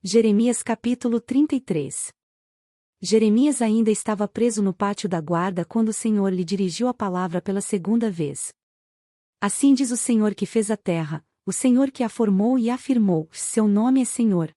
Jeremias capítulo 33. Jeremias ainda estava preso no pátio da guarda quando o Senhor lhe dirigiu a palavra pela segunda vez. Assim diz o Senhor que fez a terra, o Senhor que a formou e afirmou: seu nome é Senhor.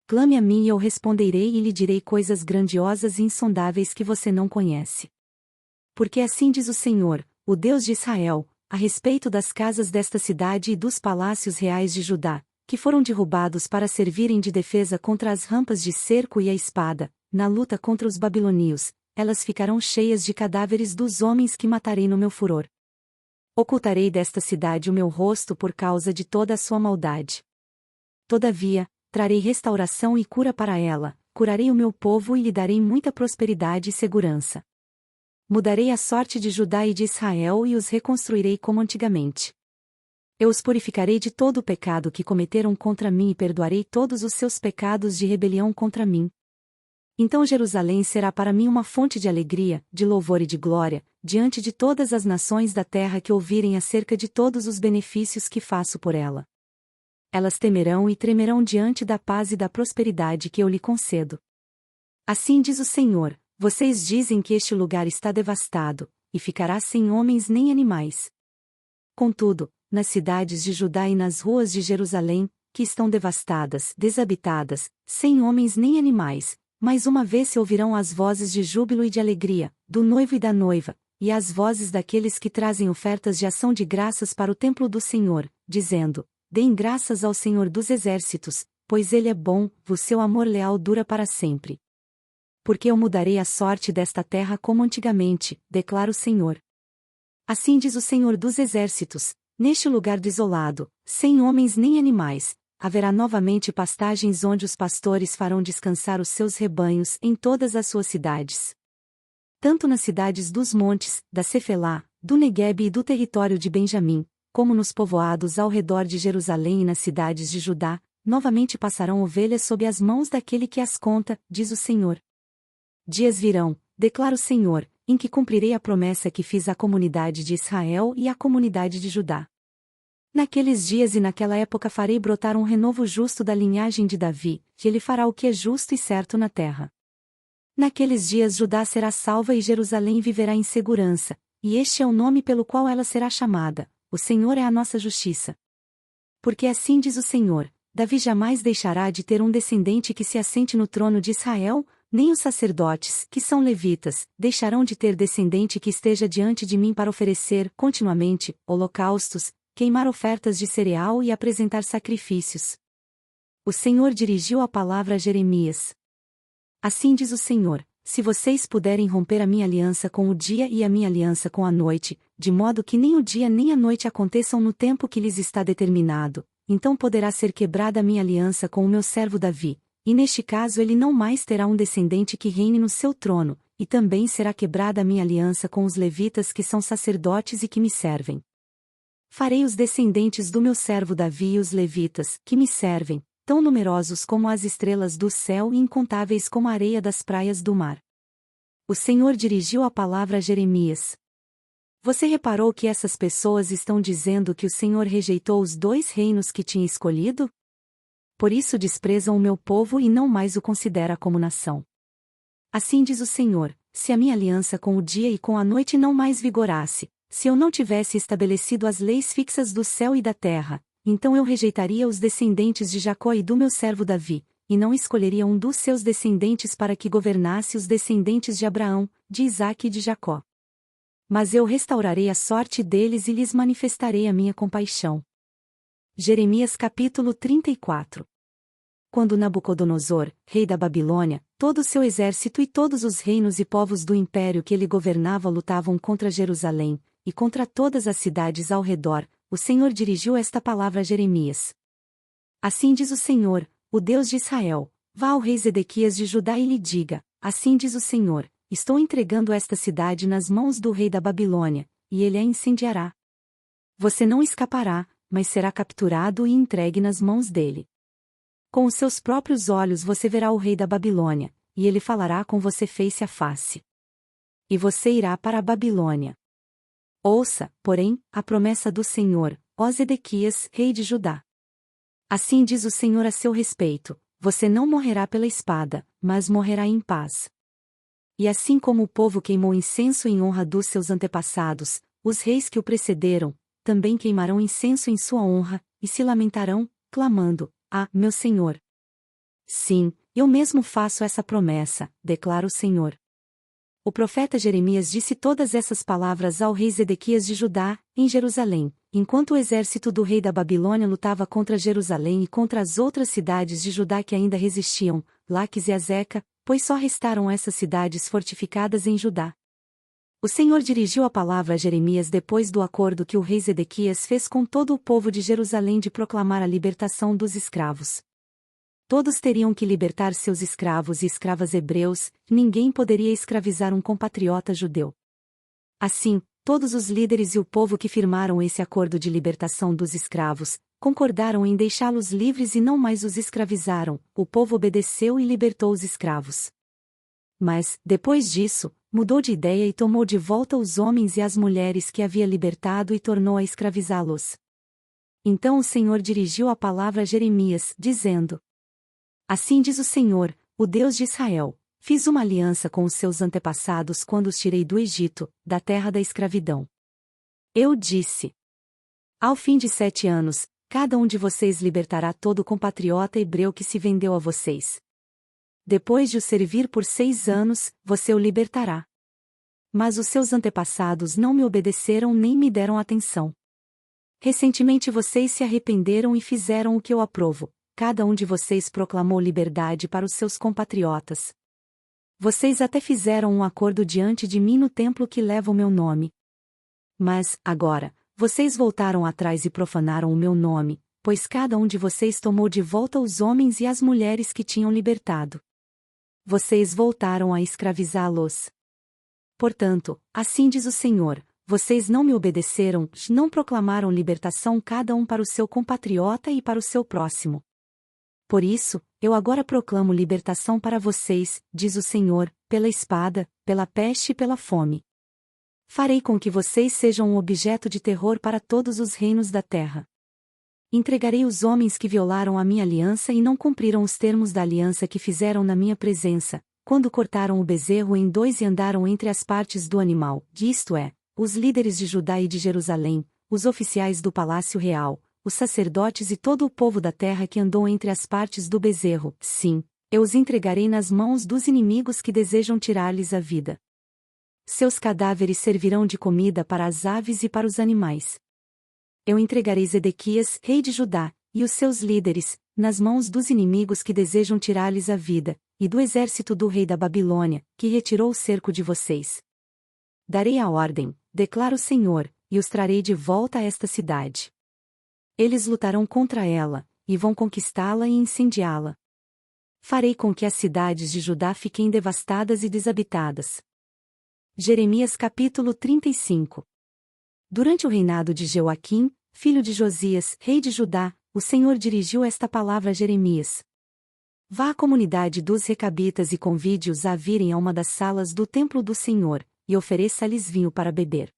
Clame a mim e eu responderei e lhe direi coisas grandiosas e insondáveis que você não conhece. Porque assim diz o Senhor, o Deus de Israel, a respeito das casas desta cidade e dos palácios reais de Judá, que foram derrubados para servirem de defesa contra as rampas de cerco e a espada, na luta contra os babilônios, elas ficarão cheias de cadáveres dos homens que matarei no meu furor. Ocultarei desta cidade o meu rosto por causa de toda a sua maldade. Todavia, trarei restauração e cura para ela, curarei o meu povo e lhe darei muita prosperidade e segurança. Mudarei a sorte de Judá e de Israel e os reconstruirei como antigamente. Eu os purificarei de todo o pecado que cometeram contra mim e perdoarei todos os seus pecados de rebelião contra mim. Então Jerusalém será para mim uma fonte de alegria, de louvor e de glória, diante de todas as nações da terra que ouvirem acerca de todos os benefícios que faço por ela. Elas temerão e tremerão diante da paz e da prosperidade que eu lhe concedo. Assim diz o Senhor: vocês dizem que este lugar está devastado, e ficará sem homens nem animais. Contudo, nas cidades de Judá e nas ruas de Jerusalém, que estão devastadas, desabitadas, sem homens nem animais, mais uma vez se ouvirão as vozes de júbilo e de alegria, do noivo e da noiva, e as vozes daqueles que trazem ofertas de ação de graças para o templo do Senhor, dizendo: deem graças ao Senhor dos exércitos, pois ele é bom, o seu amor leal dura para sempre. Porque eu mudarei a sorte desta terra como antigamente, declara o Senhor. Assim diz o Senhor dos exércitos: neste lugar desolado, sem homens nem animais, haverá novamente pastagens onde os pastores farão descansar os seus rebanhos em todas as suas cidades. Tanto nas cidades dos montes, da Cefelá, do Neguebe e do território de Benjamim, como nos povoados ao redor de Jerusalém e nas cidades de Judá, novamente passarão ovelhas sob as mãos daquele que as conta, diz o Senhor. Dias virão, declara o Senhor, em que cumprirei a promessa que fiz à comunidade de Israel e à comunidade de Judá. Naqueles dias e naquela época farei brotar um renovo justo da linhagem de Davi, que ele fará o que é justo e certo na terra. Naqueles dias Judá será salva e Jerusalém viverá em segurança, e este é o nome pelo qual ela será chamada: o Senhor é a nossa justiça. Porque assim diz o Senhor: Davi jamais deixará de ter um descendente que se assente no trono de Israel, nem os sacerdotes, que são levitas, deixarão de ter descendente que esteja diante de mim para oferecer, continuamente, holocaustos, queimar ofertas de cereal e apresentar sacrifícios. O Senhor dirigiu a palavra a Jeremias. Assim diz o Senhor: se vocês puderem romper a minha aliança com o dia e a minha aliança com a noite, de modo que nem o dia nem a noite aconteçam no tempo que lhes está determinado, então poderá ser quebrada a minha aliança com o meu servo Davi, e neste caso ele não mais terá um descendente que reine no seu trono, e também será quebrada a minha aliança com os levitas que são sacerdotes e que me servem. Farei os descendentes do meu servo Davi e os levitas, que me servem, tão numerosos como as estrelas do céu e incontáveis como a areia das praias do mar. O Senhor dirigiu a palavra a Jeremias. Você reparou que essas pessoas estão dizendo que o Senhor rejeitou os 2 reinos que tinha escolhido? Por isso desprezam o meu povo e não mais o considera como nação. Assim diz o Senhor: se a minha aliança com o dia e com a noite não mais vigorasse, se eu não tivesse estabelecido as leis fixas do céu e da terra, então eu rejeitaria os descendentes de Jacó e do meu servo Davi, e não escolheria um dos seus descendentes para que governasse os descendentes de Abraão, de Isaque e de Jacó. Mas eu restaurarei a sorte deles e lhes manifestarei a minha compaixão. Jeremias capítulo 34. Quando Nabucodonosor, rei da Babilônia, todo o seu exército e todos os reinos e povos do império que ele governava lutavam contra Jerusalém, e contra todas as cidades ao redor, o Senhor dirigiu esta palavra a Jeremias. Assim diz o Senhor, o Deus de Israel: vá ao rei Zedequias de Judá e lhe diga: assim diz o Senhor, estou entregando esta cidade nas mãos do rei da Babilônia, e ele a incendiará. Você não escapará, mas será capturado e entregue nas mãos dele. Com os seus próprios olhos você verá o rei da Babilônia, e ele falará com você face a face. E você irá para a Babilônia. Ouça, porém, a promessa do Senhor, ó Zedequias, rei de Judá. Assim diz o Senhor a seu respeito: você não morrerá pela espada, mas morrerá em paz. E assim como o povo queimou incenso em honra dos seus antepassados, os reis que o precederam, também queimarão incenso em sua honra, e se lamentarão, clamando: Ah, meu Senhor! Sim, eu mesmo faço essa promessa, declara o Senhor. O profeta Jeremias disse todas essas palavras ao rei Zedequias de Judá, em Jerusalém, enquanto o exército do rei da Babilônia lutava contra Jerusalém e contra as outras cidades de Judá que ainda resistiam, Laques e Azeca, pois só restaram essas cidades fortificadas em Judá. O Senhor dirigiu a palavra a Jeremias depois do acordo que o rei Zedequias fez com todo o povo de Jerusalém de proclamar a libertação dos escravos. Todos teriam que libertar seus escravos e escravas hebreus, ninguém poderia escravizar um compatriota judeu. Assim, todos os líderes e o povo que firmaram esse acordo de libertação dos escravos, concordaram em deixá-los livres e não mais os escravizaram, o povo obedeceu e libertou os escravos. Mas, depois disso, mudou de ideia e tomou de volta os homens e as mulheres que havia libertado e tornou a escravizá-los. Então o Senhor dirigiu a palavra a Jeremias, dizendo: Assim diz o Senhor, o Deus de Israel: Fiz uma aliança com os seus antepassados quando os tirei do Egito, da terra da escravidão. Eu disse: Ao fim de 7 anos, cada um de vocês libertará todo compatriota hebreu que se vendeu a vocês. Depois de o servir por 6 anos, você o libertará. Mas os seus antepassados não me obedeceram nem me deram atenção. Recentemente vocês se arrependeram e fizeram o que eu aprovo. Cada um de vocês proclamou liberdade para os seus compatriotas. Vocês até fizeram um acordo diante de mim no templo que leva o meu nome. Mas, agora, vocês voltaram atrás e profanaram o meu nome, pois cada um de vocês tomou de volta os homens e as mulheres que tinham libertado. Vocês voltaram a escravizá-los. Portanto, assim diz o Senhor: vocês não me obedeceram, não proclamaram libertação cada um para o seu compatriota e para o seu próximo. Por isso, eu agora proclamo libertação para vocês, diz o Senhor, pela espada, pela peste e pela fome. Farei com que vocês sejam um objeto de terror para todos os reinos da terra. Entregarei os homens que violaram a minha aliança e não cumpriram os termos da aliança que fizeram na minha presença, quando cortaram o bezerro em 2 e andaram entre as partes do animal, isto é, os líderes de Judá e de Jerusalém, os oficiais do palácio real, os sacerdotes e todo o povo da terra que andou entre as partes do bezerro. Sim, eu os entregarei nas mãos dos inimigos que desejam tirar-lhes a vida. Seus cadáveres servirão de comida para as aves e para os animais. Eu entregarei Zedequias, rei de Judá, e os seus líderes, nas mãos dos inimigos que desejam tirar-lhes a vida, e do exército do rei da Babilônia, que retirou o cerco de vocês. Darei a ordem, declara o Senhor, e os trarei de volta a esta cidade. Eles lutarão contra ela, e vão conquistá-la e incendiá-la. Farei com que as cidades de Judá fiquem devastadas e desabitadas. Jeremias capítulo 35. Durante o reinado de Joaquim, filho de Josias, rei de Judá, o Senhor dirigiu esta palavra a Jeremias: Vá à comunidade dos Recabitas e convide-os a virem a uma das salas do templo do Senhor, e ofereça-lhes vinho para beber.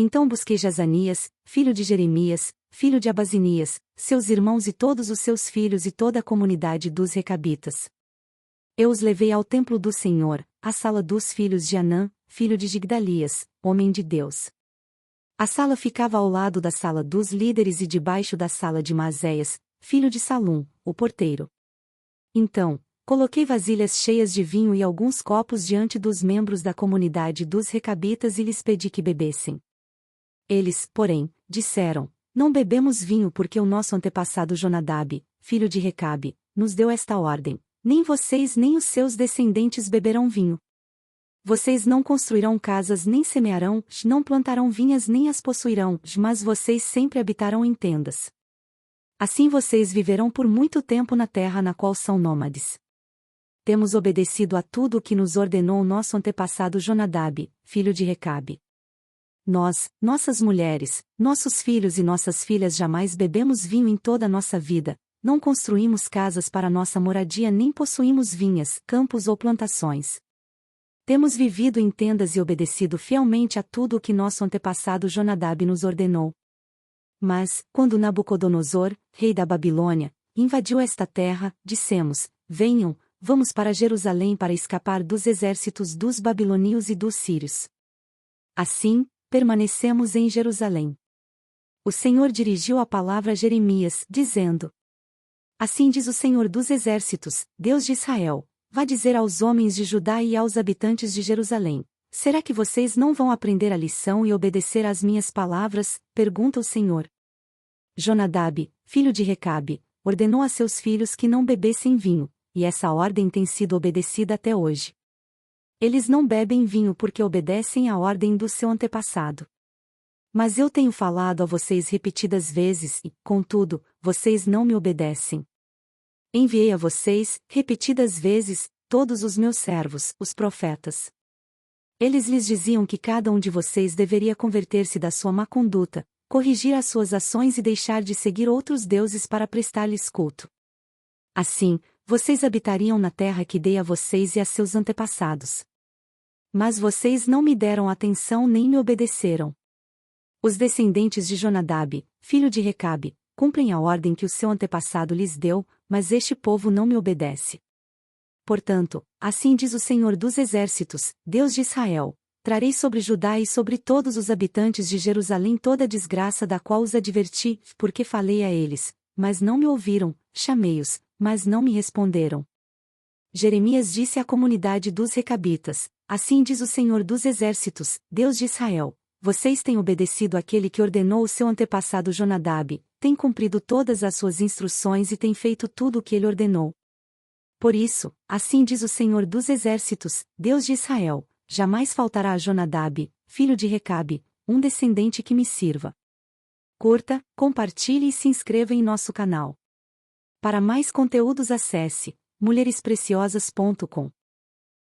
Então busquei Jazanias, filho de Jeremias, filho de Abazinias, seus irmãos e todos os seus filhos e toda a comunidade dos Recabitas. Eu os levei ao templo do Senhor, à sala dos filhos de Anã, filho de Gigdalias, homem de Deus. A sala ficava ao lado da sala dos líderes e debaixo da sala de Maazéias, filho de Salum, o porteiro. Então, coloquei vasilhas cheias de vinho e alguns copos diante dos membros da comunidade dos Recabitas e lhes pedi que bebessem. Eles, porém, disseram: Não bebemos vinho porque o nosso antepassado Jonadab, filho de Recabe, nos deu esta ordem: nem vocês nem os seus descendentes beberão vinho. Vocês não construirão casas nem semearão, não plantarão vinhas nem as possuirão, mas vocês sempre habitarão em tendas. Assim vocês viverão por muito tempo na terra na qual são nômades. Temos obedecido a tudo o que nos ordenou nosso antepassado Jonadab, filho de Recabe. Nós, nossas mulheres, nossos filhos e nossas filhas jamais bebemos vinho em toda a nossa vida, não construímos casas para nossa moradia nem possuímos vinhas, campos ou plantações. Temos vivido em tendas e obedecido fielmente a tudo o que nosso antepassado Jonadab nos ordenou. Mas, quando Nabucodonosor, rei da Babilônia, invadiu esta terra, dissemos: venham, vamos para Jerusalém para escapar dos exércitos dos babilônios e dos sírios. Assim, permanecemos em Jerusalém. O Senhor dirigiu a palavra a Jeremias, dizendo: assim diz o Senhor dos exércitos, Deus de Israel: vá dizer aos homens de Judá e aos habitantes de Jerusalém: será que vocês não vão aprender a lição e obedecer às minhas palavras? Pergunta o Senhor. Jonadab, filho de Recabe, ordenou a seus filhos que não bebessem vinho, e essa ordem tem sido obedecida até hoje. Eles não bebem vinho porque obedecem à ordem do seu antepassado. Mas eu tenho falado a vocês repetidas vezes e, contudo, vocês não me obedecem. Enviei a vocês, repetidas vezes, todos os meus servos, os profetas. Eles lhes diziam que cada um de vocês deveria converter-se da sua má conduta, corrigir as suas ações e deixar de seguir outros deuses para prestar-lhes culto. Assim, vocês habitariam na terra que dei a vocês e a seus antepassados. Mas vocês não me deram atenção nem me obedeceram. Os descendentes de Jonadab, filho de Recabe, cumprem a ordem que o seu antepassado lhes deu, mas este povo não me obedece. Portanto, assim diz o Senhor dos exércitos, Deus de Israel: trarei sobre Judá e sobre todos os habitantes de Jerusalém toda a desgraça da qual os adverti, porque falei a eles, mas não me ouviram, chamei-os, mas não me responderam. Jeremias disse à comunidade dos Recabitas: assim diz o Senhor dos exércitos, Deus de Israel: vocês têm obedecido àquele que ordenou o seu antepassado Jonadab, têm cumprido todas as suas instruções e têm feito tudo o que ele ordenou. Por isso, assim diz o Senhor dos exércitos, Deus de Israel: jamais faltará a Jonadab, filho de Recabe, um descendente que me sirva. Curta, compartilhe e se inscreva em nosso canal. Para mais conteúdos acesse mulherespreciosas.com.